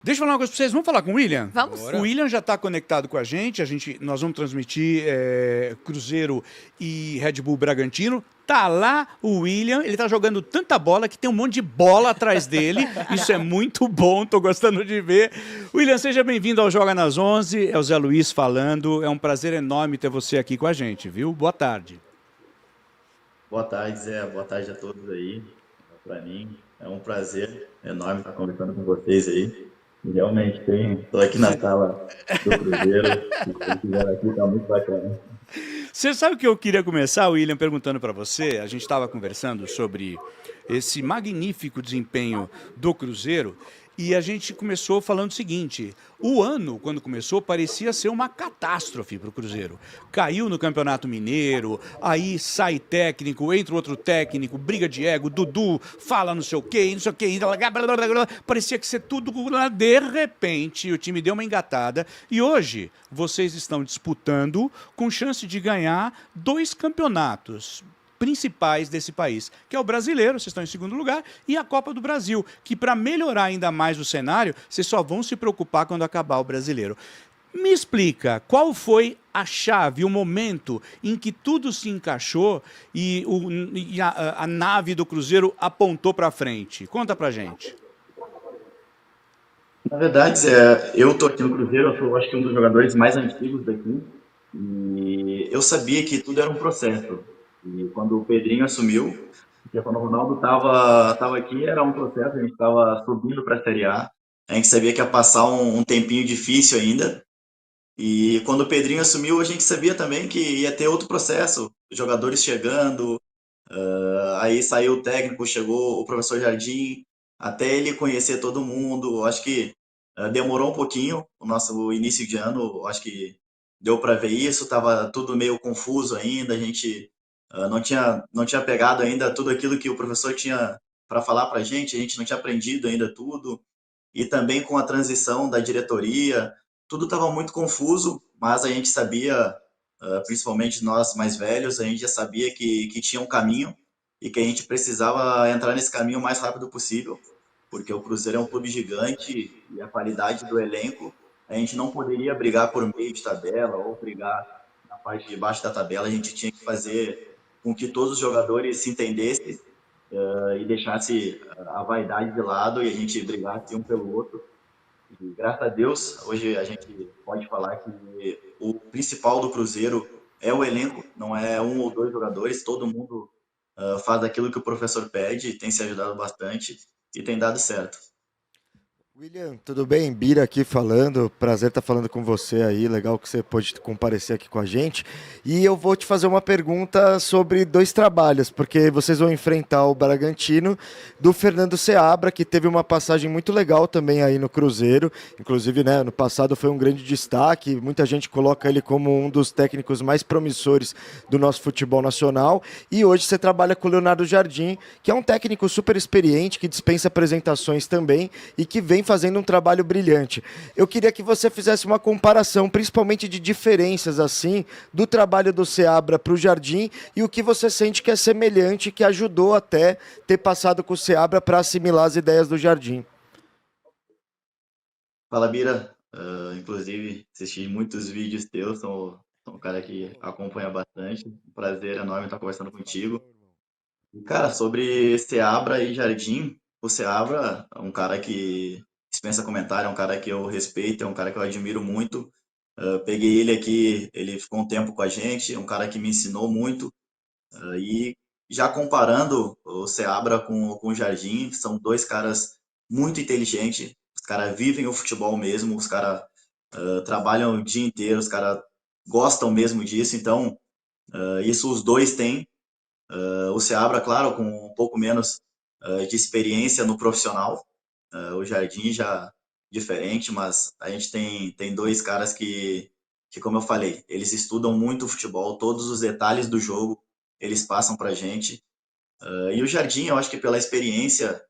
Deixa eu falar uma coisa pra vocês, vamos falar com o William? Vamos. O William já está conectado com a gente, nós vamos transmitir Cruzeiro e Red Bull Bragantino. Tá lá o William, ele tá jogando tanta bola que tem um monte de bola atrás dele. Isso é muito bom, tô gostando de ver. William, seja bem-vindo ao Joga nas 11, é o Zé Luiz falando. É um prazer enorme ter você aqui com a gente, viu? Boa tarde. Boa tarde, Zé. Boa tarde a todos aí. Para mim é um prazer enorme estar conversando com vocês aí. E realmente, estou aqui na sala do Cruzeiro. Se vocês estiverem aqui, está muito bacana. Você sabe o que eu queria começar, William, perguntando para você? A gente estava conversando sobre esse magnífico desempenho do Cruzeiro e a gente começou falando o seguinte: o ano, quando começou, parecia ser uma catástrofe para o Cruzeiro. Caiu no Campeonato Mineiro, aí sai técnico, entra outro técnico, briga de ego, Dudu fala não sei o quê, não sei o quê, parecia que ser tudo. De repente, o time deu uma engatada e hoje vocês estão disputando com chance de ganhar 2 campeonatos principais desse país, que é o brasileiro, vocês estão em segundo lugar, e a Copa do Brasil, que para melhorar ainda mais o cenário, vocês só vão se preocupar quando acabar o brasileiro. Me explica, qual foi a chave, o momento em que tudo se encaixou e, a nave do Cruzeiro apontou para frente? Conta pra gente. Na verdade, Zé, eu estou aqui no Cruzeiro, eu sou, acho que um dos jogadores mais antigos daqui. E eu sabia que tudo era um processo. E quando o Pedrinho assumiu, porque quando o Ronaldo estava aqui, era um processo, a gente estava subindo para a Série A. A gente sabia que ia passar um tempinho difícil ainda. E quando o Pedrinho assumiu, a gente sabia também que ia ter outro processo, jogadores chegando, aí saiu o técnico, chegou o professor Jardim, até ele conhecer todo mundo. Acho que demorou um pouquinho o nosso início de ano, acho que deu para ver isso, estava tudo meio confuso ainda, a gente não tinha pegado ainda tudo aquilo que o professor tinha para falar para a gente não tinha aprendido ainda tudo, e também com a transição da diretoria, tudo estava muito confuso, mas a gente sabia, principalmente nós mais velhos, a gente já sabia que tinha um caminho e que a gente precisava entrar nesse caminho o mais rápido possível, porque o Cruzeiro é um clube gigante e a qualidade do elenco, a gente não poderia brigar por meio de tabela ou brigar na parte de baixo da tabela, a gente tinha que fazer com que todos os jogadores se entendessem e deixasse a vaidade de lado e a gente brigasse um pelo outro. E graças a Deus, hoje a gente pode falar que o principal do Cruzeiro é o elenco, não é um ou dois jogadores, todo mundo faz aquilo que o professor pede, tem se ajudado bastante e tem dado certo. William, tudo bem? Bira aqui falando, prazer estar falando com você aí, legal que você pôde comparecer aqui com a gente. E eu vou te fazer uma pergunta sobre 2 trabalhos, porque vocês vão enfrentar o Bragantino do Fernando Seabra, que teve uma passagem muito legal também aí no Cruzeiro, inclusive, né, no passado foi um grande destaque, muita gente coloca ele como um dos técnicos mais promissores do nosso futebol nacional, e hoje você trabalha com o Leonardo Jardim, que é um técnico super experiente, que dispensa apresentações também, e que vem fazendo um trabalho brilhante. Eu queria que você fizesse uma comparação, principalmente de diferenças assim, do trabalho do Seabra para o Jardim e o que você sente que é semelhante, que ajudou até ter passado com o Seabra para assimilar as ideias do Jardim. Fala, Bira. Inclusive, assisti muitos vídeos teus, sou um cara que acompanha bastante. Um prazer enorme estar conversando contigo. Cara, sobre Seabra e Jardim, o Seabra é um cara que dispensa comentário, é um cara que eu respeito, é um cara que eu admiro muito. Peguei ele aqui, ele ficou um tempo com a gente, é um cara que me ensinou muito. E já comparando o Seabra com o Jardim, são dois caras muito inteligentes, os caras vivem o futebol mesmo, os caras trabalham o dia inteiro, os caras gostam mesmo disso, então isso os dois têm. O Seabra, claro, com um pouco menos de experiência no profissional, o Jardim já diferente, mas a gente tem dois caras que, como eu falei, eles estudam muito o futebol, todos os detalhes do jogo eles passam pra gente. E o Jardim, eu acho que pela experiência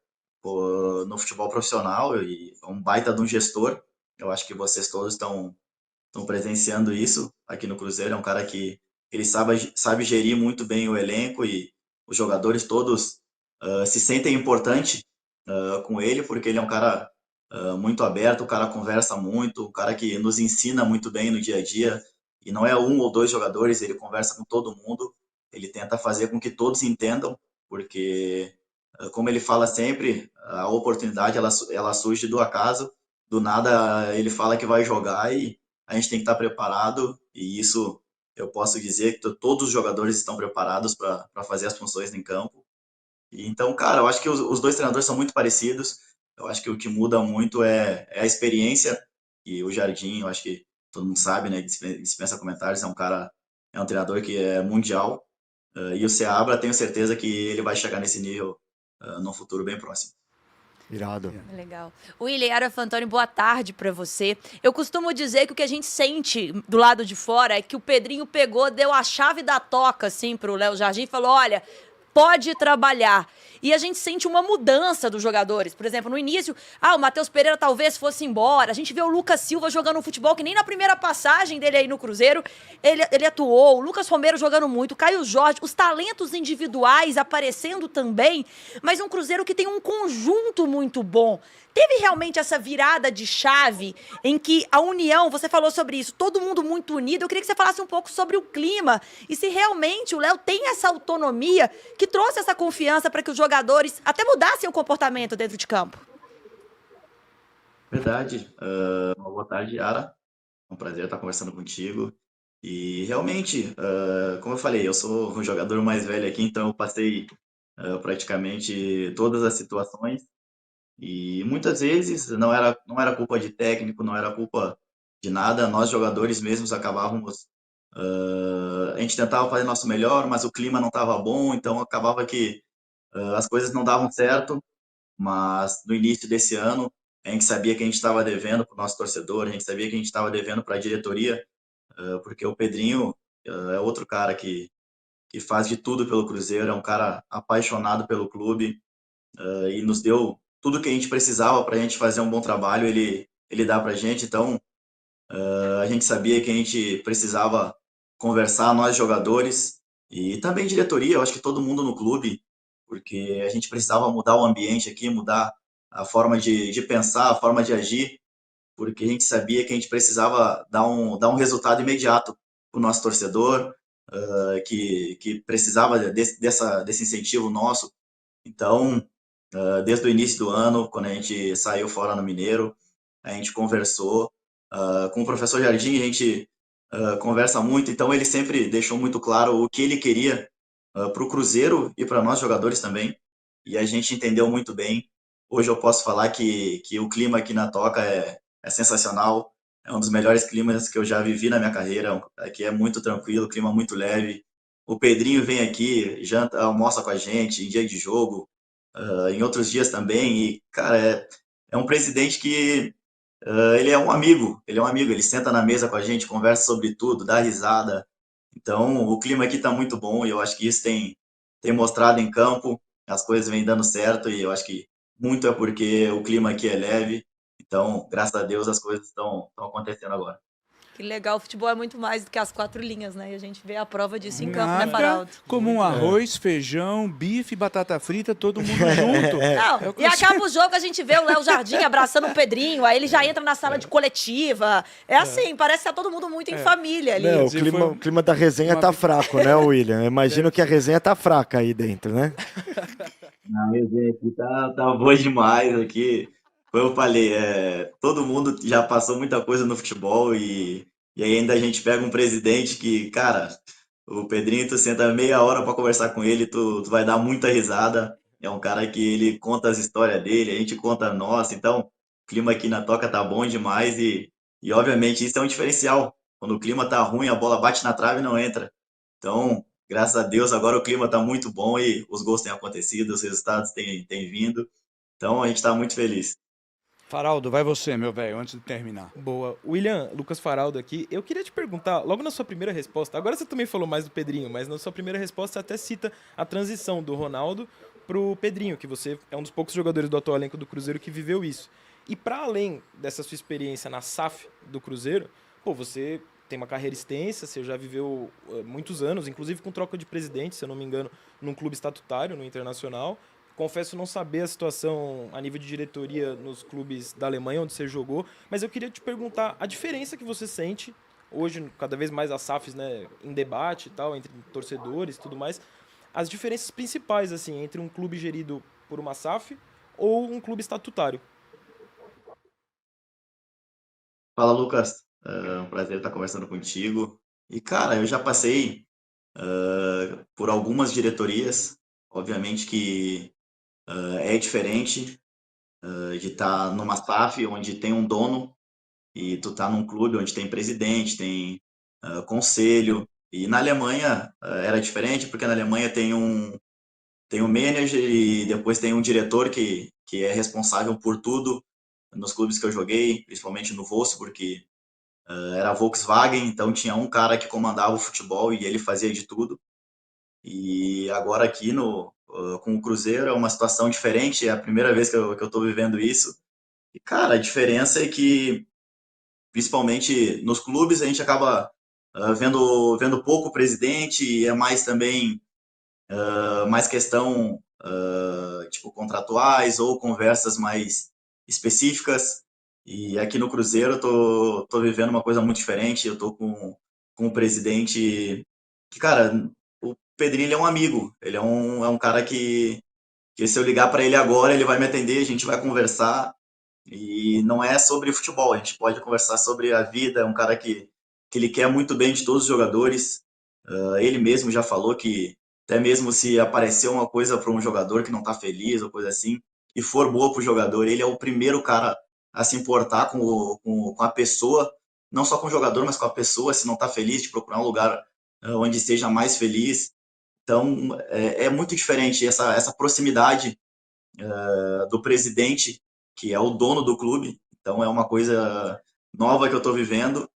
pô, no futebol profissional e é um baita de um gestor, eu acho que vocês todos estão presenciando isso aqui no Cruzeiro. É um cara que ele sabe gerir muito bem o elenco e os jogadores todos se sentem importantes com ele, porque ele é um cara muito aberto, o cara conversa muito, o cara que nos ensina muito bem no dia a dia, e não é um ou dois jogadores, ele conversa com todo mundo, ele tenta fazer com que todos entendam, porque, como ele fala sempre, a oportunidade ela surge do acaso, do nada ele fala que vai jogar e a gente tem que estar preparado, e isso eu posso dizer que todos os jogadores estão preparados para fazer as funções em campo. E então, cara, eu acho que os dois treinadores são muito parecidos. Eu acho que o que muda muito é a experiência. E o Jardim, eu acho que todo mundo sabe, né? Dispensa comentários. É um treinador que é mundial. E o Seabra, tenho certeza que ele vai chegar nesse nível num futuro bem próximo. Irado. Legal. William Yara Fantoni, boa tarde para você. Eu costumo dizer que o que a gente sente do lado de fora é que o Pedrinho pegou, deu a chave da toca assim pro Léo Jardim e falou: olha, pode trabalhar. E a gente sente uma mudança dos jogadores. Por exemplo, no início, o Matheus Pereira talvez fosse embora. A gente vê o Lucas Silva jogando um futebol que nem na primeira passagem dele aí no Cruzeiro ele atuou. O Lucas Romero jogando muito, o Caio Jorge, os talentos individuais aparecendo também. Mas um Cruzeiro que tem um conjunto muito bom. Teve realmente essa virada de chave em que a união, você falou sobre isso, todo mundo muito unido. Eu queria que você falasse um pouco sobre o clima e se realmente o Léo tem essa autonomia que trouxe essa confiança para que os jogadores até mudassem o comportamento dentro de campo. Verdade. Uma boa tarde, Yara. É um prazer estar conversando contigo. E realmente, como eu falei, eu sou o jogador mais velho aqui, então eu passei praticamente todas as situações. E muitas vezes não era culpa de técnico, não era culpa de nada, nós jogadores mesmos acabávamos. A gente tentava fazer nosso melhor, mas o clima não estava bom, então acabava que as coisas não davam certo. Mas no início desse ano, a gente sabia que a gente estava devendo para o nosso torcedor, a gente sabia que a gente estava devendo para a diretoria, porque o Pedrinho é outro cara que faz de tudo pelo Cruzeiro, é um cara apaixonado pelo clube, e nos deu tudo que a gente precisava para a gente fazer um bom trabalho, ele dá para a gente. Então, a gente sabia que a gente precisava conversar, nós jogadores, e também diretoria, eu acho que todo mundo no clube, porque a gente precisava mudar o ambiente aqui, mudar a forma de pensar, a forma de agir, porque a gente sabia que a gente precisava dar um resultado imediato para o nosso torcedor, que precisava desse incentivo nosso. Então, desde o início do ano, quando a gente saiu fora no Mineiro, a gente conversou com o professor Jardim, a gente conversa muito, então ele sempre deixou muito claro o que ele queria para o Cruzeiro e para nós jogadores também, e a gente entendeu muito bem. Hoje eu posso falar que o clima aqui na Toca é sensacional, é um dos melhores climas que eu já vivi na minha carreira. Aqui é muito tranquilo, clima muito leve. O Pedrinho vem aqui, janta, almoça com a gente em dia de jogo, em outros dias também. E, cara, é um presidente que ele é um amigo, ele senta na mesa com a gente, conversa sobre tudo, dá risada. Então, o clima aqui está muito bom e eu acho que isso tem mostrado em campo, as coisas vêm dando certo e eu acho que muito é porque o clima aqui é leve. Então, graças a Deus, as coisas estão acontecendo agora. Que legal, o futebol é muito mais do que as 4 linhas, né? E a gente vê a prova disso em campo, né, Nada Faraldo? como um arroz, feijão, bife, batata frita, todo mundo junto. Não, e acaba o jogo, a gente vê o Léo Jardim abraçando o Pedrinho, aí ele já entra na sala de coletiva. É assim, parece que tá todo mundo muito em família ali. Não, Se for o clima da resenha tá fraco, né, William? Eu imagino que a resenha tá fraca aí dentro, né? A resenha aqui tá boa demais aqui. Como eu falei, todo mundo já passou muita coisa no futebol e aí ainda a gente pega um presidente que, cara, o Pedrinho, tu senta meia hora para conversar com ele, tu vai dar muita risada. É um cara que ele conta as histórias dele, a gente conta a nossa. Então, o clima aqui na Toca tá bom demais e obviamente isso é um diferencial. Quando o clima tá ruim, a bola bate na trave e não entra. Então, graças a Deus, agora o clima tá muito bom e os gols têm acontecido, os resultados têm vindo. Então, a gente tá muito feliz. Faraldo, vai você, meu velho, antes de terminar. Boa. William, Lucas Faraldo aqui. Eu queria te perguntar, logo na sua primeira resposta, agora você também falou mais do Pedrinho, mas na sua primeira resposta você até cita a transição do Ronaldo pro Pedrinho, que você é um dos poucos jogadores do atual elenco do Cruzeiro que viveu isso. E para além dessa sua experiência na SAF do Cruzeiro, pô, você tem uma carreira extensa, você já viveu muitos anos, inclusive com troca de presidente, se eu não me engano, num clube estatutário, no Internacional, confesso não saber a situação a nível de diretoria nos clubes da Alemanha, onde você jogou, mas eu queria te perguntar a diferença que você sente hoje, cada vez mais as SAFs, né, em debate e tal, entre torcedores e tudo mais, as diferenças principais, assim, entre um clube gerido por uma SAF ou um clube estatutário. Fala, Lucas. É um prazer estar conversando contigo. E, cara, eu já passei por algumas diretorias. Obviamente que é diferente de estar numa SAF onde tem um dono e tu tá num clube onde tem presidente, tem conselho. E na Alemanha era diferente, porque na Alemanha tem um manager e depois tem um diretor que é responsável por tudo nos clubes que eu joguei, principalmente no Wolfsburg, porque era Volkswagen, então tinha um cara que comandava o futebol e ele fazia de tudo. E agora aqui com o Cruzeiro é uma situação diferente, é a primeira vez que eu tô vivendo isso. E, cara, a diferença é que, principalmente nos clubes, a gente acaba vendo pouco o presidente, e é mais também mais questão tipo contratuais ou conversas mais específicas. E aqui no Cruzeiro eu tô vivendo uma coisa muito diferente. Eu tô com um presidente que, cara, o Pedrinho ele é um amigo. Ele é um cara que se eu ligar para ele agora, ele vai me atender, a gente vai conversar. E não é sobre futebol, a gente pode conversar sobre a vida. É um cara que ele quer muito bem de todos os jogadores. Ele mesmo já falou que até mesmo se aparecer uma coisa para um jogador que não está feliz ou coisa assim, e for boa para o jogador, ele é o primeiro cara a se importar com a pessoa, não só com o jogador, mas com a pessoa, se não está feliz, de procurar um lugar onde esteja mais feliz. Então, é muito diferente essa proximidade do presidente, que é o dono do clube. Então, é uma coisa nova que eu estou vivendo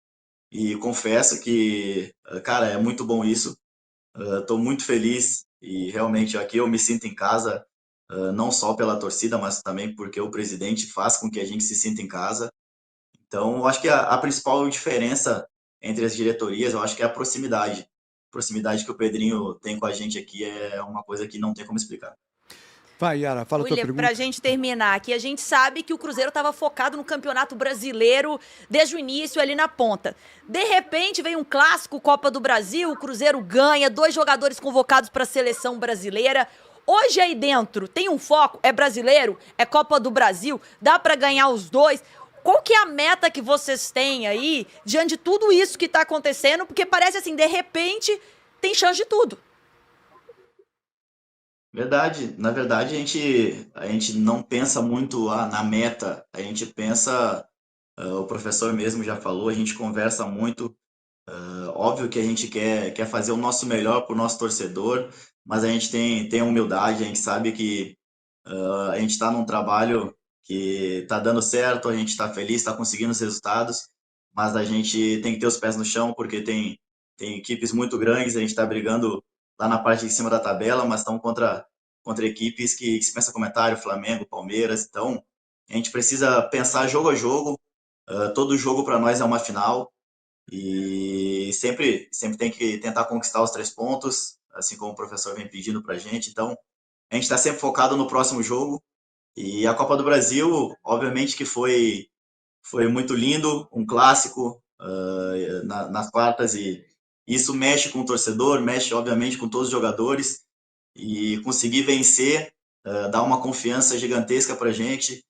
e confesso que, cara, é muito bom isso. Estou muito feliz e realmente aqui eu me sinto em casa, não só pela torcida, mas também porque o presidente faz com que a gente se sinta em casa. Então, eu acho que a principal diferença entre as diretorias, eu acho que é a proximidade. A proximidade que o Pedrinho tem com a gente aqui é uma coisa que não tem como explicar. Vai, Yara, fala a tua William, pergunta. pra gente terminar aqui, a gente sabe que o Cruzeiro estava focado no Campeonato Brasileiro desde o início, ali na ponta. De repente, vem um clássico, Copa do Brasil, o Cruzeiro ganha, 2 jogadores convocados para a seleção brasileira. Hoje aí dentro tem um foco, é brasileiro, é Copa do Brasil, dá para ganhar os 2. Qual que é a meta que vocês têm aí, diante de tudo isso que está acontecendo? Porque parece assim, de repente, tem chance de tudo. Verdade. Na verdade, a gente não pensa muito na meta, a gente pensa, o professor mesmo já falou, a gente conversa muito. Óbvio que a gente quer fazer o nosso melhor para o nosso torcedor, mas a gente tem humildade, a gente sabe que a gente está num trabalho que está dando certo, a gente está feliz, está conseguindo os resultados, mas a gente tem que ter os pés no chão, porque tem equipes muito grandes, a gente está brigando lá na parte de cima da tabela, mas estão contra equipes que dispensa comentário, Flamengo, Palmeiras. Então, a gente precisa pensar jogo a jogo, todo jogo para nós é uma final, e sempre tem que tentar conquistar os 3 pontos, assim como o professor vem pedindo para a gente. Então, a gente está sempre focado no próximo jogo. E a Copa do Brasil, obviamente que foi muito lindo, um clássico nas quartas, e isso mexe com o torcedor, mexe obviamente com todos os jogadores, e conseguir vencer dá uma confiança gigantesca para a gente.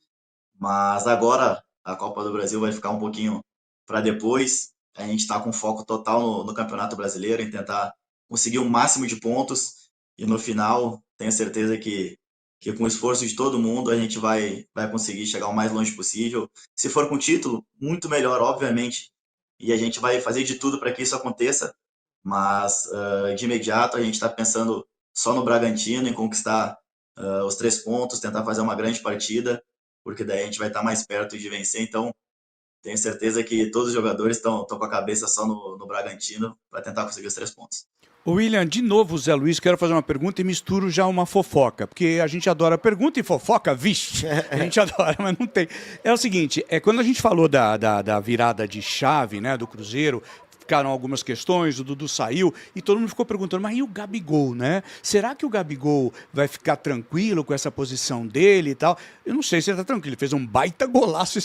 Mas agora a Copa do Brasil vai ficar um pouquinho para depois. A gente está com foco total no Campeonato Brasileiro, em tentar conseguir o máximo de pontos, e no final tenho certeza que com o esforço de todo mundo a gente vai conseguir chegar o mais longe possível. Se for com título, muito melhor, obviamente, e a gente vai fazer de tudo para que isso aconteça, mas de imediato a gente está pensando só no Bragantino, em conquistar os 3 pontos, tentar fazer uma grande partida, porque daí a gente vai estar mais perto de vencer. Então, tenho certeza que todos os jogadores estão com a cabeça só no Bragantino para tentar conseguir os 3 pontos. Ô William, de novo, Zé Luiz, quero fazer uma pergunta e misturo já uma fofoca, porque a gente adora pergunta e fofoca, vixe, a gente adora, mas não tem. É o seguinte, quando a gente falou da virada de chave, né, do Cruzeiro, ficaram algumas questões, o Dudu saiu, e todo mundo ficou perguntando, mas e o Gabigol, né? Será que o Gabigol vai ficar tranquilo com essa posição dele e tal? Eu não sei se ele tá tranquilo, ele fez um baita golaço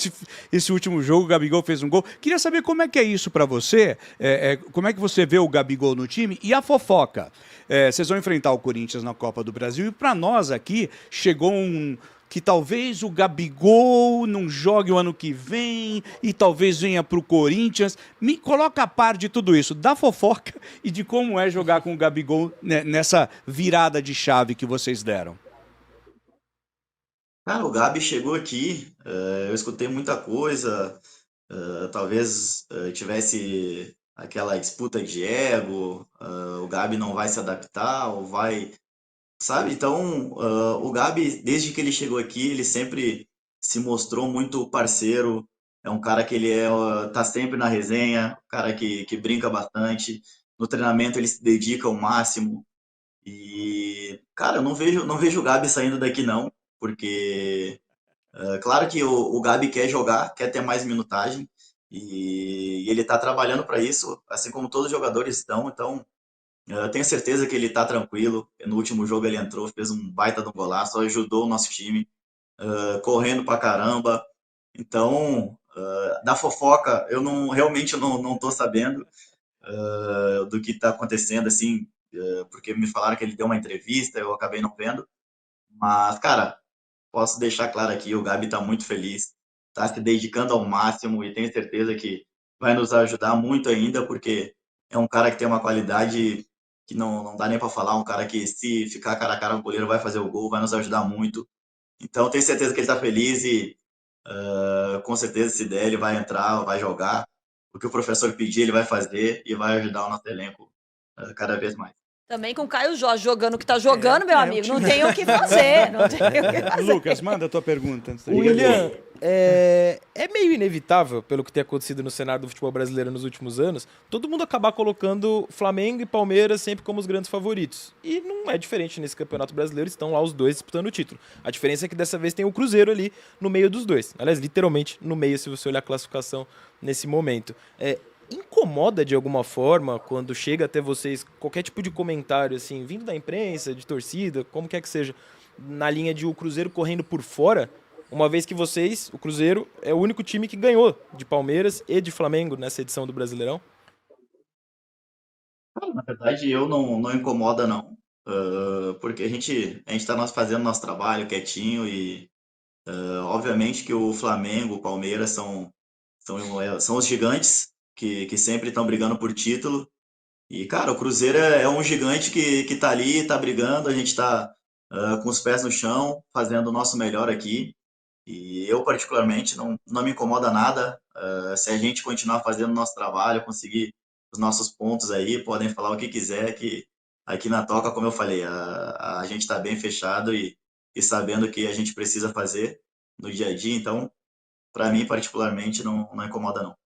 esse último jogo, o Gabigol fez um gol. Queria saber como é que é isso pra você, como é que você vê o Gabigol no time e a fofoca. Vocês vão enfrentar o Corinthians na Copa do Brasil e pra nós aqui chegou que talvez o Gabigol não jogue o ano que vem e talvez venha para o Corinthians. Me coloca a par de tudo isso, da fofoca e de como é jogar com o Gabigol nessa virada de chave que vocês deram. Cara, o Gabi chegou aqui, eu escutei muita coisa, talvez tivesse aquela disputa de ego, o Gabi não vai se adaptar, ou vai, sabe? Então, o Gabi, desde que ele chegou aqui, ele sempre se mostrou muito parceiro, é um cara que tá sempre na resenha, um cara que brinca bastante, no treinamento ele se dedica ao máximo, e, cara, eu não vejo o Gabi saindo daqui não, porque claro que o Gabi quer jogar, quer ter mais minutagem e ele está trabalhando para isso, assim como todos os jogadores estão. Então, eu tenho certeza que ele está tranquilo. No último jogo ele entrou, fez um baita de um golaço, ajudou o nosso time, correndo pra caramba. Então, da fofoca, eu realmente não estou sabendo do que está acontecendo, assim, porque me falaram que ele deu uma entrevista, eu acabei não vendo. Mas, cara, posso deixar claro aqui, o Gabi está muito feliz, está se dedicando ao máximo e tenho certeza que vai nos ajudar muito ainda, porque é um cara que tem uma qualidade que não dá nem para falar, um cara que se ficar cara a cara com o goleiro vai fazer o gol, vai nos ajudar muito. Então tenho certeza que ele está feliz e com certeza se der ele vai entrar, vai jogar. O que o professor pedir ele vai fazer e vai ajudar o nosso elenco cada vez mais. Também com o Caio Jorge jogando o que tá jogando, meu amigo. Não tem o que fazer. Não tem o que fazer. Lucas, manda a tua pergunta. Antes da gente- William, é meio inevitável, pelo que tem acontecido no cenário do futebol brasileiro nos últimos anos, todo mundo acabar colocando Flamengo e Palmeiras sempre como os grandes favoritos. E não é diferente nesse Campeonato Brasileiro, estão lá os dois disputando o título. A diferença é que dessa vez tem o Cruzeiro ali no meio dos dois. Aliás, literalmente no meio, se você olhar a classificação nesse momento. Incomoda de alguma forma quando chega até vocês qualquer tipo de comentário, assim, vindo da imprensa, de torcida, como quer que seja, na linha de o Cruzeiro correndo por fora, uma vez que vocês, o Cruzeiro, é o único time que ganhou de Palmeiras e de Flamengo nessa edição do Brasileirão? Na verdade, eu não incomoda não. Porque a gente tá fazendo nosso trabalho quietinho e obviamente que o Flamengo, o Palmeiras são os gigantes que sempre estão brigando por título. E, cara, o Cruzeiro é um gigante que tá ali, tá brigando, a gente tá com os pés no chão, fazendo o nosso melhor aqui. E eu, particularmente, não me incomoda nada. Se a gente continuar fazendo o nosso trabalho, conseguir os nossos pontos aí, podem falar o que quiser, que aqui na Toca, como eu falei, a gente está bem fechado e sabendo o que a gente precisa fazer no dia a dia. Então, para mim, particularmente, não incomoda, não.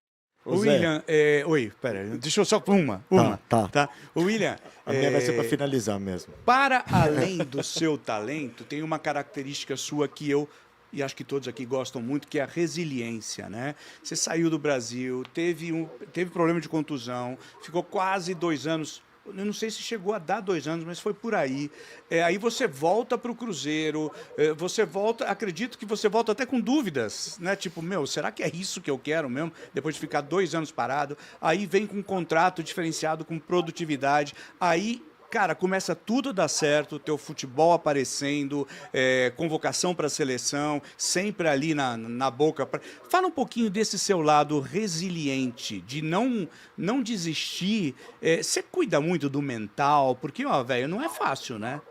O Ô, Zé. William, oi, pera, deixa eu só uma, Tá. O William, A minha vai ser para finalizar mesmo. para além do seu talento, tem uma característica sua que eu e acho que todos aqui gostam muito, que é a resiliência, né? Você saiu do Brasil, teve problema de contusão, ficou quase 2 anos. Eu não sei se chegou a dar 2 anos, mas foi por aí. Aí você volta para o Cruzeiro, você volta, acredito que você volta até com dúvidas, né? Tipo, será que é isso que eu quero mesmo? Depois de ficar 2 anos parado, aí vem com um contrato diferenciado, com produtividade, aí, cara, começa tudo a dar certo, o teu futebol aparecendo, convocação para a seleção, sempre ali na boca. Fala um pouquinho desse seu lado resiliente, de não desistir. Você cuida muito do mental, porque, velho, não é fácil, né?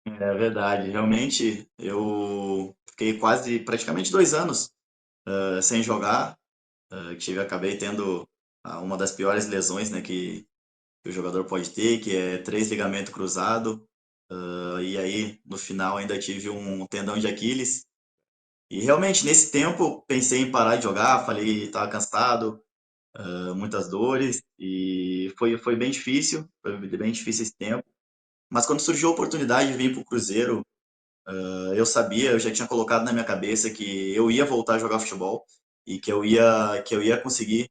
É verdade, realmente, eu fiquei praticamente 2 anos sem jogar. Acabei tendo uma das piores lesões, né, que o jogador pode ter, que é 3 ligamentos cruzados. E aí, no final, ainda tive um tendão de Aquiles. E realmente, nesse tempo, pensei em parar de jogar, falei, estava cansado, muitas dores, e foi bem difícil, foi bem difícil esse tempo. Mas quando surgiu a oportunidade de vir para o Cruzeiro, eu já tinha colocado na minha cabeça que eu ia voltar a jogar futebol e que eu ia conseguir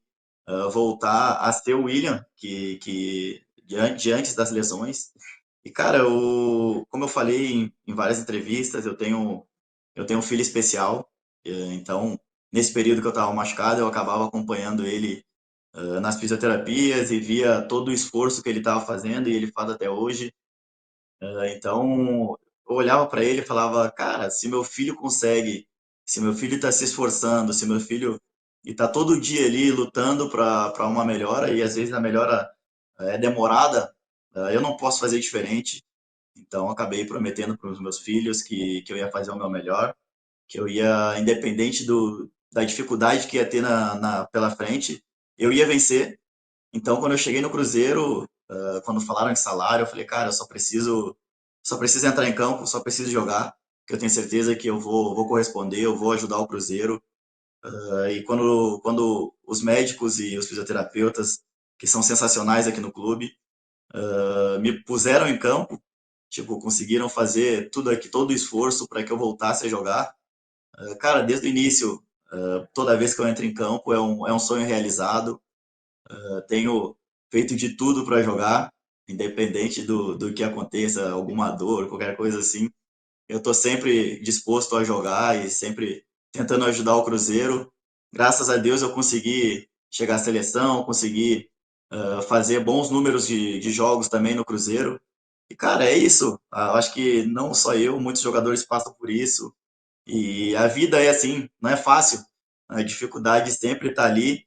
voltar a ser o William de antes das lesões. E, cara, como eu falei em várias entrevistas, eu tenho um filho especial. Então, nesse período que eu estava machucado, eu acabava acompanhando ele nas fisioterapias e via todo o esforço que ele estava fazendo e ele faz até hoje. Então, eu olhava para ele e falava, cara, se meu filho consegue, se meu filho está se esforçando, se meu filho está todo dia ali lutando para uma melhora, e às vezes a melhora é demorada, eu não posso fazer diferente. Então, acabei prometendo para os meus filhos que eu ia fazer o meu melhor, que eu ia, independente da dificuldade que ia ter pela frente, eu ia vencer. Então, quando eu cheguei no Cruzeiro, quando falaram em salário, eu falei, cara, eu só preciso entrar em campo, só preciso jogar, que eu tenho certeza que eu vou corresponder, eu vou ajudar o Cruzeiro. E quando os médicos e os fisioterapeutas, que são sensacionais aqui no clube, me puseram em campo, tipo, conseguiram fazer tudo aqui, todo o esforço para que eu voltasse a jogar. Cara, desde o início, toda vez que eu entro em campo é um sonho realizado. Tenho feito de tudo para jogar, independente do que aconteça, alguma dor, qualquer coisa assim. Eu estou sempre disposto a jogar e sempre tentando ajudar o Cruzeiro. Graças a Deus eu consegui chegar à seleção, consegui fazer bons números de jogos também no Cruzeiro. E, cara, é isso. Eu acho que não só eu, muitos jogadores passam por isso. E a vida é assim, não é fácil. A dificuldade sempre está ali,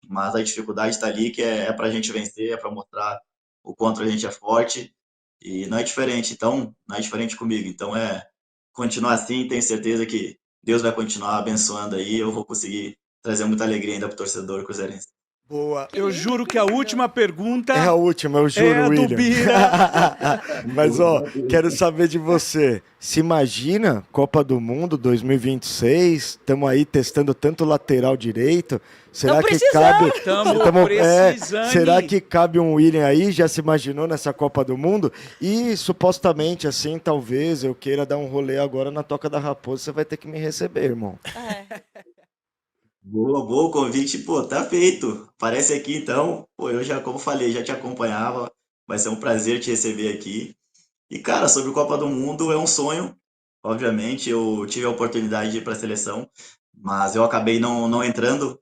mas a dificuldade está ali que é para a gente vencer, é para mostrar o quanto a gente é forte. E não é diferente, então, não é diferente comigo. Então, continuar assim, tenho certeza que Deus vai continuar abençoando aí, eu vou conseguir trazer muita alegria ainda para o torcedor cruzeirense. Boa. Eu juro que a última pergunta É a última, eu juro, é a do William. Bira. Mas, ó, quero saber de você. Se imagina Copa do Mundo 2026, estamos aí testando tanto lateral direito. Será Tamo que precisando. cabe? Tamo precisando. Será que cabe um William aí? Já se imaginou nessa Copa do Mundo? E supostamente, assim, talvez eu queira dar um rolê agora na Toca da Raposa. Você vai ter que me receber, irmão. Boa, o convite, pô, tá feito. Aparece aqui então, pô, eu já, como falei, já te acompanhava, vai ser um prazer te receber aqui. E, cara, sobre o Copa do Mundo é um sonho, obviamente, eu tive a oportunidade de ir para a seleção, mas eu acabei não entrando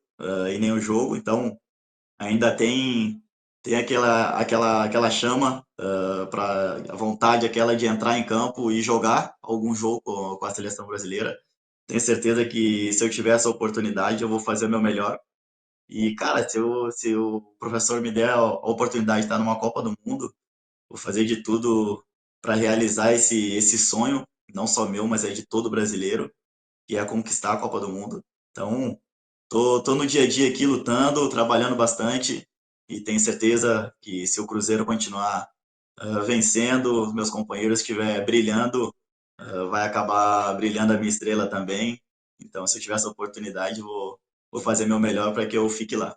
em nenhum jogo, então ainda tem aquela chama, para a vontade aquela de entrar em campo e jogar algum jogo com a seleção brasileira. Tenho certeza que se eu tiver essa oportunidade, eu vou fazer o meu melhor. E, cara, se o professor me der a oportunidade de estar numa Copa do Mundo, vou fazer de tudo para realizar esse sonho, não só meu, mas é de todo brasileiro, que é conquistar a Copa do Mundo. Então, tô no dia a dia aqui lutando, trabalhando bastante e tenho certeza que se o Cruzeiro continuar vencendo, meus companheiros estiver brilhando, vai acabar brilhando a minha estrela também. Então, se eu tiver essa oportunidade, vou fazer meu melhor para que eu fique lá.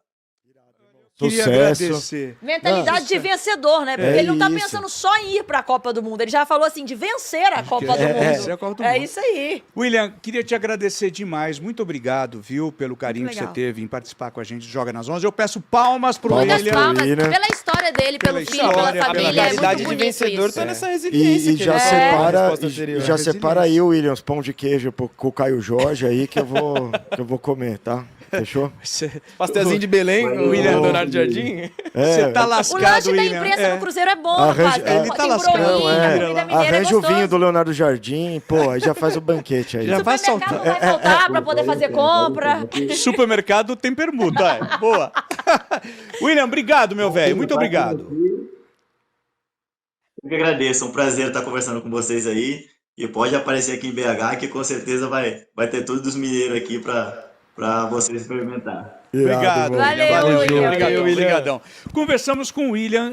Queria Sucesso. agradecer. Mentalidade de vencedor, né? Porque É ele não tá isso. pensando só em ir pra Copa do Mundo. Ele já falou assim, de vencer a Copa do vencer a Mundo. Copa do É Mundo. isso aí. William, queria te agradecer demais. Muito obrigado, viu, pelo carinho Muito que você legal. teve em participar com a gente do Joga nas 11. Eu peço palmas pro Palmas Muitas William. pra palmas William. pela história dele, Pela pelo filho, pela história, pela família. É mentalidade muito de bonito vencedor isso. tá nessa resiliência E que já ele falou na separa, resposta anterior. já separa aí, William, os pão de queijo com o Caio Jorge aí que eu vou comer, tá? Fechou? Pastelzinho de Belém, o William. Leonardo Jardim. Você tá O lascado, lanche da William. imprensa no Cruzeiro é bom, Arranja- rapaz. Tem, ele tá tem lascando, broinha, é. comida mineira é Arranja o vinho gostoso. do Leonardo Jardim, pô, aí já faz o banquete aí. Já vai Supermercado soltar. não vai faltar pra poder fazer compra. Supermercado tem permuta. É. Boa. William, obrigado, meu velho. Muito obrigado. Eu que agradeço, é um prazer estar conversando com vocês aí. E pode aparecer aqui em BH, que com certeza vai ter tudo dos mineiros aqui para vocês experimentar. Obrigado. irmão. Valeu, Valeu, William. Obrigado, William. obrigadão. Conversamos com o William